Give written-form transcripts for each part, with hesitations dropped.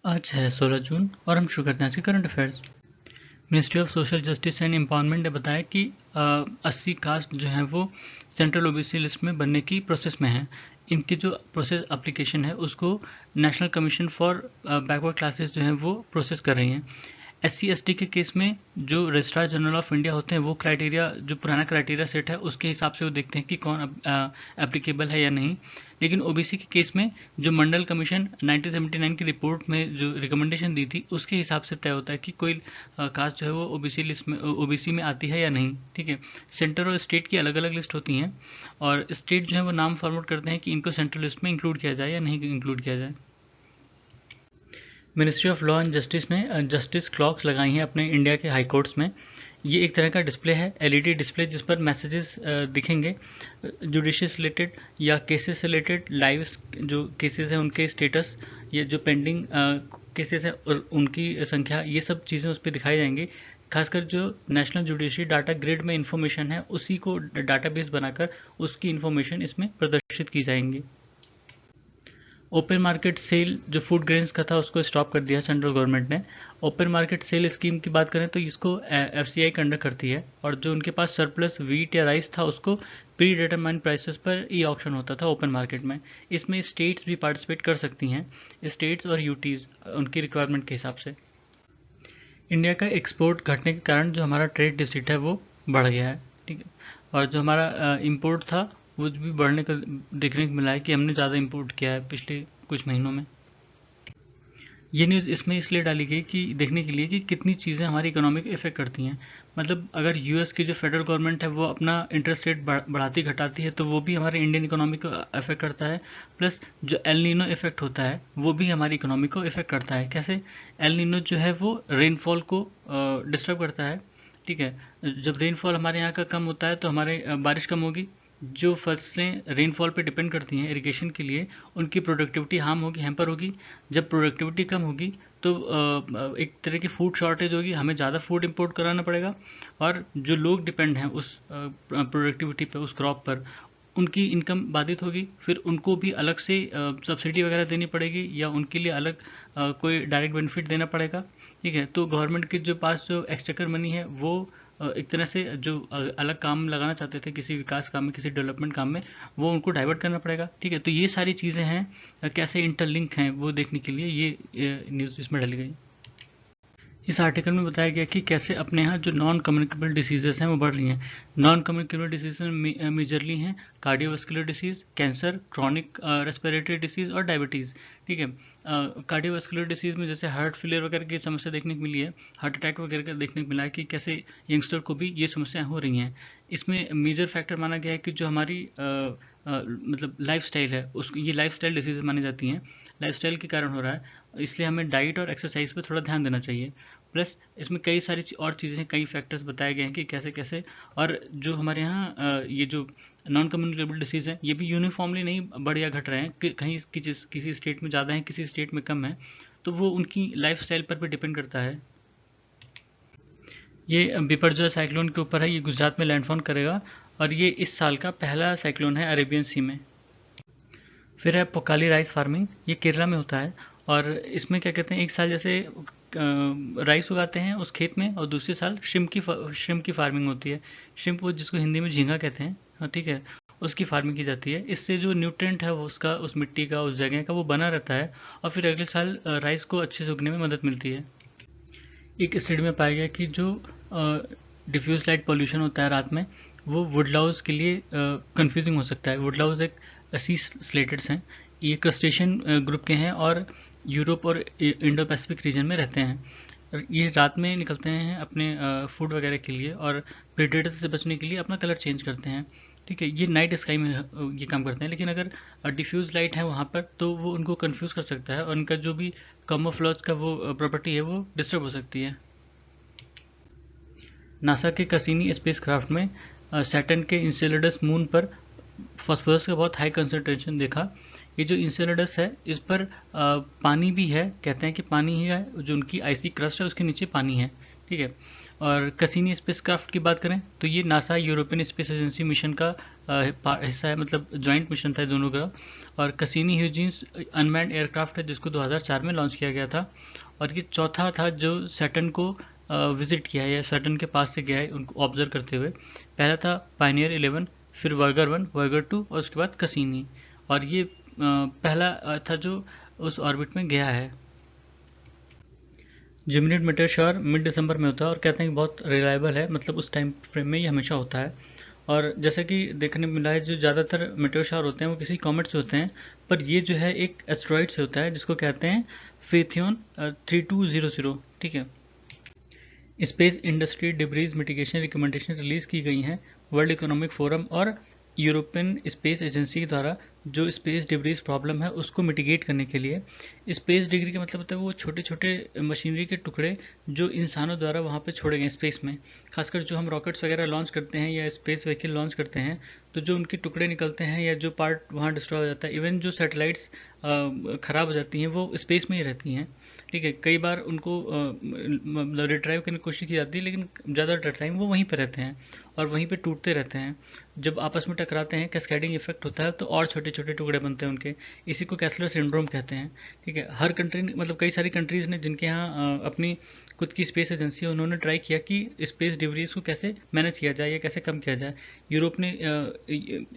आज है 16 जून और हम शुरू करते हैं आज के current affairs. Ministry of social justice and empowerment ने बताया कि 80 कास्ट जो हैं वो सेंट्रल ओबीसी लिस्ट में बनने की प्रोसेस में हैं। इनकी जो प्रोसेस एप्लीकेशन है उसको national commission for backward classes जो हैं वो प्रोसेस कर रही हैं। SC/ST के केस में जो रजिस्ट्रार जनरल ऑफ इंडिया होते हैं वो क्राइटेरिया, जो पुराना क्राइटेरिया सेट है उसके हिसाब से वो देखते हैं कि कौन एप्लीकेबल है या नहीं। लेकिन ओबीसी के केस में जो मंडल कमीशन 1979 की रिपोर्ट में जो रिकमेंडेशन दी थी उसके हिसाब से तय होता है कि कोई कास्ट जो है वो ओबीसी लिस्ट में ओबीसी में आती है या नहीं। ठीक है, सेंटर और स्टेट की अलग अलग लिस्ट होती हैं और स्टेट जो है वो नाम फॉरवर्ड करते हैं कि इनको सेंट्रल लिस्ट में इंक्लूड किया जाए या नहीं इंक्लूड किया जाए। Ministry of law and justice ने जस्टिस क्लॉक्स लगाई हैं अपने इंडिया के हाई कोर्ट्स में। ये एक तरह का डिस्प्ले है, एलईडी डिस्प्ले, जिस पर मैसेजेस दिखेंगे जुडिशियस रिलेटेड या केसेस रिलेटेड, लाइव जो केसेस हैं उनके स्टेटस, ये जो पेंडिंग केसेस हैं और उनकी संख्या, ये सब चीज़ें उस पर दिखाई जाएंगी। खासकर जो नेशनल जुडिशरी डाटा ग्रिड में इंफॉर्मेशन है उसी को डाटाबेस बनाकर उसकी इंफॉर्मेशन इसमें प्रदर्शित की जाएंगी। ओपन मार्केट सेल जो फूड ग्रेन्स का था उसको स्टॉप कर दिया सेंट्रल गवर्नमेंट ने। ओपन मार्केट सेल स्कीम की बात करें तो इसको FCI कंडक्ट करती है और जो उनके पास सरप्लस वीट या राइस था उसको प्री डिटरमाइंड प्राइसेस पर ई ऑक्शन होता था ओपन मार्केट में। इसमें स्टेट्स भी पार्टिसिपेट कर सकती हैं, स्टेट्स और यूटीज उनकी रिक्वायरमेंट के हिसाब से। इंडिया का एक्सपोर्ट घटने के कारण जो हमारा ट्रेड डिफिसिट है वो बढ़ गया है। ठीक है, और जो हमारा इंपोर्ट था वो भी बढ़ने का देखने को मिला है कि हमने ज़्यादा इंपोर्ट किया है पिछले कुछ महीनों में। ये न्यूज़ इसमें इसलिए डाली गई कि देखने के लिए कि कितनी चीज़ें हमारी इकोनॉमी को इफेक्ट करती हैं। मतलब अगर यूएस की जो फेडरल गवर्नमेंट है वो अपना इंटरेस्ट रेट बढ़ाती घटाती है तो वो भी हमारे इंडियन इकोनॉमी को अफेक्ट करता है। प्लस जो एल नीनो इफेक्ट होता है वो भी हमारी इकोनॉमी को इफेक्ट करता है। कैसे? एल नीनो जो है वो रेनफॉल को डिस्टर्ब करता है। ठीक है, जब रेनफॉल हमारे यहाँ का कम होता है तो हमारे बारिश कम होगी। जो फसलें रेनफॉल पे डिपेंड करती हैं इरिगेशन के लिए उनकी प्रोडक्टिविटी हार्म होगी, हैम्पर होगी। जब प्रोडक्टिविटी कम होगी तो एक तरह की फूड शॉर्टेज होगी, हमें ज़्यादा फूड इंपोर्ट कराना पड़ेगा और जो लोग डिपेंड हैं उस प्रोडक्टिविटी पर, उस क्रॉप पर, उनकी इनकम बाधित होगी। फिर उनको भी अलग से सब्सिडी वगैरह देनी पड़ेगी या उनके लिए अलग कोई डायरेक्ट बेनिफिट देना पड़ेगा। ठीक है, तो गवर्नमेंट के जो पास जो एक्सचेकर मनी है वो एक तरह से जो अलग काम लगाना चाहते थे किसी विकास काम में, किसी डेवलपमेंट काम में, वो उनको डाइवर्ट करना पड़ेगा। ठीक है, तो ये सारी चीज़ें हैं, कैसे इंटरलिंक हैं वो देखने के लिए ये न्यूज़ इसमें डाली गई। इस आर्टिकल में बताया गया कि कैसे अपने यहाँ जो नॉन कम्युनिकेबल डिसीजेस हैं वो बढ़ रही हैं। नॉन कम्युनिकेबल डिसीज मेजरली हैं cardiovascular disease, cancer, chronic respiratory disease और डायबिटीज़। ठीक है, कार्डियोवास्कुलर डिसीज़ में जैसे हार्ट फेलियर वगैरह की समस्या देखने को मिली है, हार्ट अटैक वगैरह का देखने को मिला है कि कैसे यंगस्टर को भी ये समस्याएं हो रही हैं। इसमें मेजर फैक्टर माना गया है कि जो हमारी मतलब लाइफस्टाइल है उसको, ये लाइफस्टाइल डिसीज़ मानी जाती हैं, लाइफस्टाइल के कारण हो रहा है, इसलिए हमें डाइट और एक्सरसाइज पर थोड़ा ध्यान देना चाहिए। प्लस इसमें कई सारी और चीज़ें, कई फैक्टर्स बताए गए हैं कि कैसे कैसे। और जो हमारे यहाँ ये जो नॉन कम्युनिकेबल डिसीज़ हैं ये भी यूनिफॉर्मली नहीं बढ़ या घट रहे हैं कि कहीं किसी स्टेट में ज़्यादा है, किसी स्टेट में कम है, तो वो उनकी लाइफ स्टाइल पर भी डिपेंड करता है। ये बिपरजॉय साइक्लोन के ऊपर है, ये गुजरात में लैंडफॉल करेगा और ये इस साल का पहला साइक्लोन है अरेबियन सी में। फिर है पोकाली राइस फार्मिंग, ये केरला में होता है और इसमें क्या कहते हैं, एक साल जैसे राइस उगाते हैं उस खेत में और दूसरे साल श्रिम्प की फार्मिंग होती है। श्रिम्प वो जिसको हिंदी में झींगा कहते हैं, हाँ ठीक है, उसकी फार्मिंग की जाती है। इससे जो न्यूट्रिएंट है वो उसका, उस मिट्टी का, उस जगह का वो बना रहता है और फिर अगले साल राइस को अच्छे से उगने में मदद मिलती है। एक स्टडी में पाया गया कि जो डिफ्यूज लाइट पॉल्यूशन होता है रात में वो वुडलाउज के लिए कंफ्यूजिंग हो सकता है। वुडलाउज एक सी स्लेटेड्स हैं, ये क्रस्टेशियन ग्रुप के हैं और यूरोप और इंडो पैसिफिक रीजन में रहते हैं। ये रात में निकलते हैं अपने फूड वगैरह के लिए और प्रेडेटर से बचने के लिए अपना कलर चेंज करते हैं। ठीक है, ये नाइट स्काई में ये काम करते हैं, लेकिन अगर डिफ्यूज लाइट है वहाँ पर तो वो उनको कंफ्यूज कर सकता है और उनका जो भी कैमोफ्लेज का वो प्रॉपर्टी है वो डिस्टर्ब हो सकती है। नासा के कैसिनी स्पेसक्राफ्ट में सैटर्न के इंसेलेडस मून पर फास्फोरस का बहुत हाई कंसंट्रेशन देखा। ये जो इंसेलेडस है इस पर पानी भी है, कहते हैं कि पानी ही है, जो उनकी आइसी क्रस्ट है उसके नीचे पानी है। ठीक है, और कैसिनी स्पेसक्राफ्ट की बात करें तो ये NASA European space agency mission का हिस्सा है, मतलब जॉइंट मिशन था दोनों का। और कसीनी ह्यूजीन्स अनमैन्ड एयरक्राफ्ट है जिसको 2004 में लॉन्च किया गया था। और ये चौथा था जो सैटर्न को विजिट किया है या सैटर्न के पास से गया है उनको ऑब्जर्व करते हुए। पहला था पायनियर 11, फिर वर्गर 1, वर्गर 2 और उसके बाद कसीनी। और ये पहला था जो उस ऑर्बिट में गया है। जिमिनिड मेटेओर मिड दिसंबर में होता है और कहते हैं कि बहुत रिलायबल है, मतलब उस टाइम फ्रेम में ये हमेशा होता है। और जैसा कि देखने में मिला है, जो ज़्यादातर मेटेओर होते हैं वो किसी कॉमेट से होते हैं, पर ये जो है एक एस्ट्रॉइड से होता है जिसको कहते हैं फेथियन 3200। ठीक है। Space industry debris mitigation recommendation release की गई हैं वर्ल्ड इकोनॉमिक फोरम और यूरोपियन स्पेस एजेंसी द्वारा, जो स्पेस डिब्रीज प्रॉब्लम है उसको मिटिगेट करने के लिए। स्पेस डिग्री का मतलब होता है वो छोटे छोटे मशीनरी के टुकड़े जो इंसानों द्वारा वहाँ पे छोड़े गए स्पेस में। खासकर जो हम रॉकेट्स वगैरह लॉन्च करते हैं या स्पेस व्हीकल लॉन्च करते हैं, तो जो उनके टुकड़े निकलते हैं या जो पार्ट वहाँ डिस्ट्रॉय हो जाता है, इवन जो सैटेलाइट्स ख़राब हो जाती हैं वो स्पेस में ही रहती हैं। ठीक है। कई बार उनको मतलब रिट्राइव करने की कोशिश की जाती है, लेकिन ज़्यादातर टाइम वो वहीं पर रहते हैं और वहीं पे टूटते रहते हैं। जब आपस में टकराते हैं कैस्केडिंग इफेक्ट होता है तो और छोटे छोटे टुकड़े बनते हैं उनके। इसी को कैसलर सिंड्रोम कहते हैं। ठीक है। हर कंट्री मतलब कई सारी कंट्रीज़ ने जिनके यहाँ अपनी खुद की स्पेस एजेंसी है, उन्होंने ट्राई किया कि स्पेस डिब्रीज को कैसे मैनेज किया जाए या कैसे कम किया जाए। यूरोप ने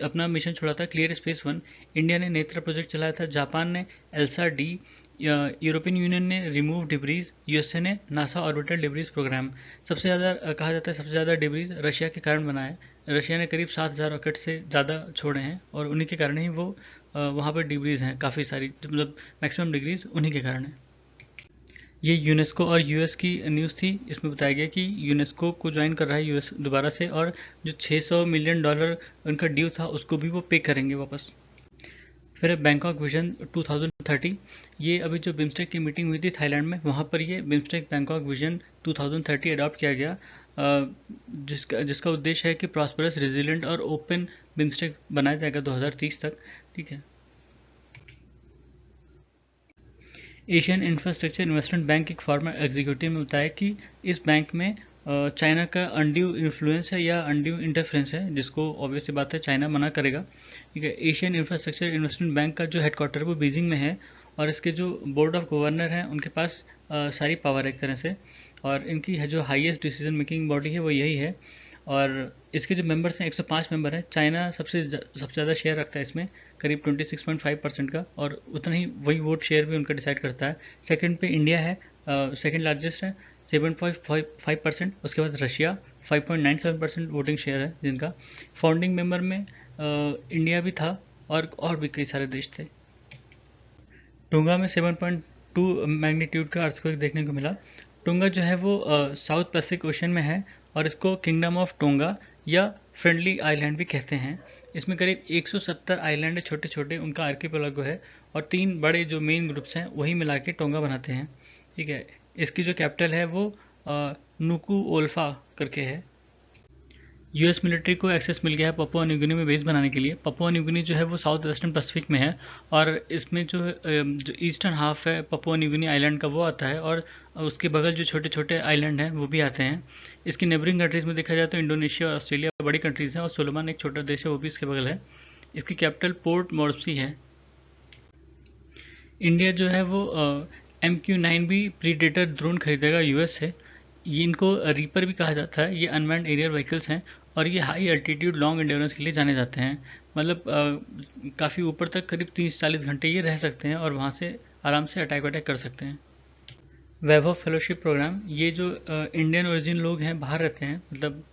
अपना मिशन छोड़ा था क्लियर स्पेस 1, इंडिया ने नेत्रा प्रोजेक्ट चलाया था, जापान ने एल्सा डी, यूरोपियन यूनियन ने रिमूव डिब्रीज, यूएसए ने नासा ऑर्बिटल डिब्रीज प्रोग्राम। सबसे ज़्यादा कहा जाता है सबसे ज़्यादा डिब्रीज रशिया के कारण बना है। रशिया ने करीब 7000 रॉकेट से ज़्यादा छोड़े हैं और उन्हीं के कारण ही वो वहाँ पर डिब्रीज हैं काफ़ी सारी, मतलब मैक्सिमम डिग्रीज उन्हीं के कारण है। ये यूनेस्को और यूएस की न्यूज़ थी। इसमें बताया गया कि यूनेस्को को ज्वाइन कर रहा है यूएस दोबारा से, और जो $600 मिलियन उनका ड्यू था उसको भी वो पे करेंगे वापस। फिर बैंकॉक विजन 2030, ये अभी जो बिम्स्टेक की मीटिंग हुई थी थाईलैंड में, वहाँ पर ये बिम्स्टेक बैंकॉक विजन 2030 अडॉप्ट किया गया, जिसका जिसका उद्देश्य है कि प्रॉस्परस, रेजिलिएंट और ओपन बिम्स्टेक बनाया जाएगा 2030 तक। ठीक है। एशियन इंफ्रास्ट्रक्चर इन्वेस्टमेंट बैंक एक फॉर्मर एग्जीक्यूटिव में बताया कि इस बैंक में चाइना का अनड्यू इन्फ्लुएंस है या अनड्यू इंटरफेरेंस है, जिसको ऑब्वियसली बात है चाइना मना करेगा। ठीक है। एशियन इंफ्रास्ट्रक्चर इन्वेस्टमेंट बैंक का जो हेडक्वार्टर है वो बीजिंग में है, और इसके जो बोर्ड ऑफ गवर्नर हैं उनके पास सारी पावर है एक तरह से, और इनकी है जो हाईएस्ट डिसीजन मेकिंग बॉडी है वो यही है। और इसके जो मेंबर्स हैं 105 मेंबर हैं। चाइना सबसे ज़्यादा शेयर रखता है इसमें, करीब 26.5% का, और उतना ही वही वोट शेयर भी उनका डिसाइड करता है। सेकंड पे इंडिया है, सेकंड लार्जेस्ट है 7.5%। उसके बाद रशिया 5.97% वोटिंग शेयर है जिनका। फाउंडिंग मेंबर में इंडिया भी था और भी कई सारे देश थे। टोंगा में 7.2 मैग्नीट्यूड का अर्थक्वेक देखने को मिला। टोंगा जो है वो साउथ पैसिफिक ओशन में है, और इसको किंगडम ऑफ टोंगा या फ्रेंडली आइलैंड भी कहते हैं। इसमें करीब 170 आइलैंड छोटे छोटे, उनका आर्किपेलागो है, और 3 बड़े जो मेन ग्रुप्स हैं वही मिला के टोंगा बनाते हैं। ठीक है। इसकी जो कैपिटल है वो नुकू ओल्फा करके है। यूएस मिलिट्री को एक्सेस मिल गया है पपुआ न्यू गिनी में बेस बनाने के लिए। पपुआ न्यू गिनी जो है वो साउथ वेस्टर्न पैसिफिक में है, और इसमें जो ईस्टर्न हाफ है पपुआ न्यू गिनी आइलैंड का वो आता है, और उसके बगल जो छोटे छोटे आइलैंड हैं वो भी आते हैं। इसकी नेबरिंग कंट्रीज़ में देखा जाए तो इंडोनेशिया और ऑस्ट्रेलिया बड़ी कंट्रीज़ हैं, और सोलोमन एक छोटा देश है वो भी इसके बगल है। इसकी कैपिटल पोर्ट मोर्सी है। इंडिया जो है वो MQ-9 भी प्रीडेटर ड्रोन खरीदेगा यूएस से। ये इनको रीपर भी कहा जाता है। ये अनमैन्ड एरियल व्हीकल्स हैं, और ये हाई अल्टीट्यूड लॉन्ग एंड्योरेंस के लिए जाने जाते हैं। मतलब काफ़ी ऊपर तक करीब 30-40 घंटे ये रह सकते हैं, और वहाँ से आराम से अटैक वटैक कर सकते हैं। वैभव फेलोशिप प्रोग्राम, ये जो इंडियन ओरिजिन लोग हैं बाहर रहते हैं, मतलब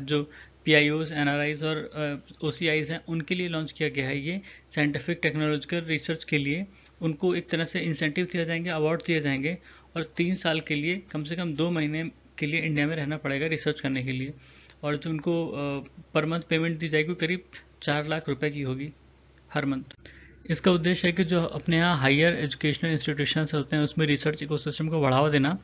जो PIOs, NRIs और OCIs हैं, उनके लिए लॉन्च किया गया है ये साइंटिफिक टेक्नोलॉजिकल रिसर्च के लिए। उनको एक तरह से इंसेंटिव दिए जाएंगे, अवार्ड दिए जाएंगे, और 3 साल के लिए कम से कम 2 महीने के लिए इंडिया में रहना पड़ेगा रिसर्च करने के लिए। और जो उनको पर मंथ पेमेंट दी जाएगी वो करीब 4 लाख रुपए की होगी हर मंथ। इसका उद्देश्य है कि जो अपने यहाँ हायर एजुकेशनल इंस्टीट्यूशंस होते हैं उसमें रिसर्च इकोसिस्टम को बढ़ावा देना,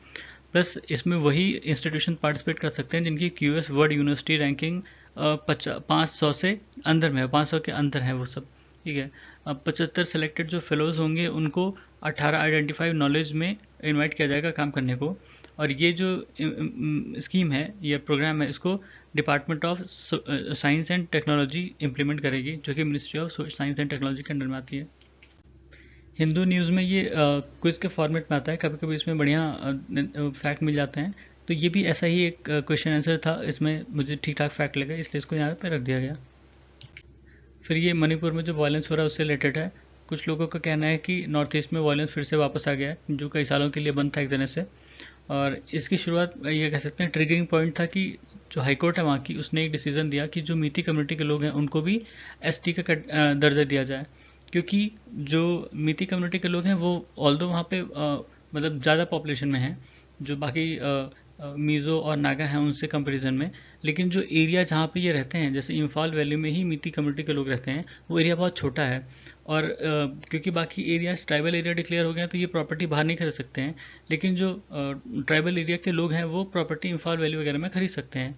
प्लस इसमें वही इंस्टीट्यूशन पार्टिसिपेट कर सकते हैं जिनकी QS वर्ल्ड यूनिवर्सिटी रैंकिंग 500 से अंदर में है, 500 के अंदर है वो सब। ठीक है। 75 सेलेक्टेड जो फेलोज़ होंगे उनको 18 आइडेंटिफाइड नॉलेज में इनवाइट किया जाएगा काम करने को, और ये जो स्कीम है या प्रोग्राम है, इसको department of science and technology implement करेगी, जो कि ministry of science and technology के अंडर में आती है। हिंदू न्यूज़ में ये क्विज़ के फॉर्मेट में आता है, कभी कभी इसमें बढ़िया फैक्ट मिल जाते हैं। तो ये भी ऐसा ही एक क्वेश्चन आंसर था, इसमें मुझे ठीक ठाक फैक्ट लगा, इसलिए इसको यहाँ पे रख दिया गया। फिर ये मणिपुर में जो वायलेंस हो रहा है उससे रिलेटेड है। कुछ लोगों का कहना है कि नॉर्थ ईस्ट में वायलेंस फिर से वापस आ गया है, जो कई सालों के लिए बंद था एक तरह से। और इसकी शुरुआत ये कह सकते हैं ट्रिगरिंग पॉइंट था कि जो हाईकोर्ट है वहाँ की, उसने एक डिसीजन दिया कि जो मीती कम्युनिटी के लोग हैं उनको भी एसटी का दर्जा दिया जाए। क्योंकि जो मीती कम्युनिटी के लोग हैं वो ऑल्दो वहाँ पे मतलब ज़्यादा पॉपुलेशन में हैं, जो बाकी मीज़ो और नागा हैं उनसे कंपैरिजन में। लेकिन जो एरिया जहाँ पे ये रहते हैं, जैसे इम्फाल वैली में ही मीती कम्युनिटी के लोग रहते हैं, वो एरिया बहुत छोटा है। और क्योंकि बाकी एरियाज ट्राइबल एरिया डिक्लेयर हो गए हैं, तो ये प्रॉपर्टी बाहर नहीं खरीद सकते हैं। लेकिन जो ट्राइबल एरिया के लोग हैं वो प्रॉपर्टी इम्फाल वैली वगैरह में खरीद सकते हैं।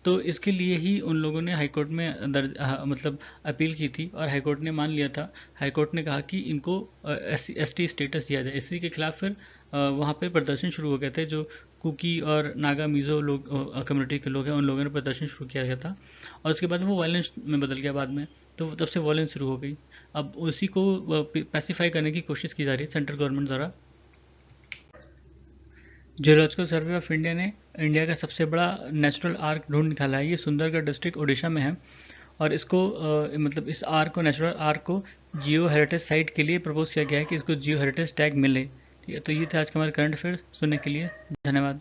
तो इसके लिए ही उन लोगों ने हाईकोर्ट में मतलब अपील की थी, और हाईकोर्ट ने मान लिया था। हाईकोर्ट ने कहा कि इनको एसटी स्टेटस दिया जाए। इसी के खिलाफ फिर वहाँ पे प्रदर्शन शुरू हो गए थे। जो कुकी और नागा मिज़ो लोग कम्युनिटी के लोग हैं, उन लोगों ने प्रदर्शन शुरू किया गया था, और उसके बाद वो वायलेंस में बदल गया बाद में। तो तब से वायलेंस शुरू हो गई। अब उसी को पैसिफाई करने की कोशिश की जा रही है सेंट्रल गवर्नमेंट द्वारा। जियोलॉजिकल सर्वे ऑफ इंडिया ने इंडिया का सबसे बड़ा नेचुरल आर्क ढूंढ निकाला है। ये सुंदरगढ़ डिस्ट्रिक्ट ओडिशा में है, और इसको मतलब इस आर्क को, नेचुरल आर्क को जियो हेरिटेज साइट के लिए प्रपोज किया गया है कि इसको जियो हेरिटेज टैग मिले। ठीक है, तो ये थे आज का हमारे करंट अफेयर। सुनने के लिए धन्यवाद।